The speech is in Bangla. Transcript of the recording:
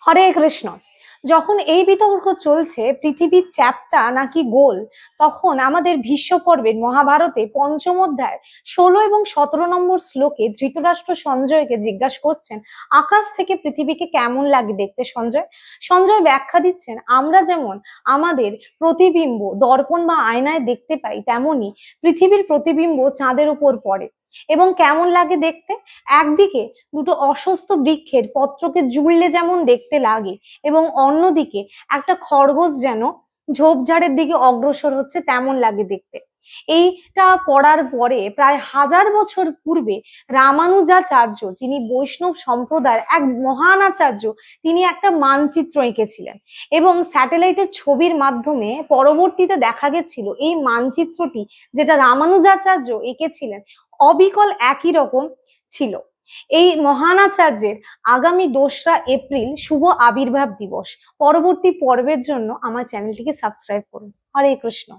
হরে কৃষ্ণ। যখন এই বিতর্ক চলছে পৃথিবীর চ্যাপ্টা নাকি গোল, তখন আমাদের ভীষ্ম পর্বের মহাভারতে পঞ্চম অধ্যায় 16 এবং 17 নম্বর শ্লোকে ধৃতরাষ্ট্র সঞ্জয়কে জিজ্ঞাসা করছেন, আকাশ থেকে পৃথিবীকে কেমন লাগে দেখতে সঞ্জয়? সঞ্জয় ব্যাখ্যা দিচ্ছেন, আমরা যেমন আমাদের প্রতিবিম্ব দর্পণ বা আয়নায় দেখতে পাই, তেমনি পৃথিবীর প্রতিবিম্ব চাঁদের উপর পড়ে এবং কেমন লাগে দেখতে। একদিকে দুটো অসুস্থ বৃক্ষের পত্রকে জুড়লে যেমন দেখতে লাগে, এবং অন্যদিকে একটা খরগোশ যেন ঝোপঝাড়ের দিকে অগ্রসর হচ্ছে তেমন লাগে দেখতে। এইটা পড়ার পরে প্রায় 1000 বছর পূর্বে রামানুজাচার্য, যিনি বৈষ্ণব সম্প্রদায়ের এক মহান আচার্য, তিনি একটা মানচিত্র এঁকেছিলেন এবং স্যাটেলাইটের ছবির মাধ্যমে পরবর্তীতে দেখা গেছিল এই মানচিত্রটি যেটা রামানুজাচার্য এঁকেছিলেন অবিকল একই রকম ছিল। এই মহান আচার্যের আগামী 2রা এপ্রিল শুভ আবির্ভাব দিবস। পরবর্তী পর্বের জন্য আমার চ্যানেলটিকে সাবস্ক্রাইব করুন। হরে কৃষ্ণ।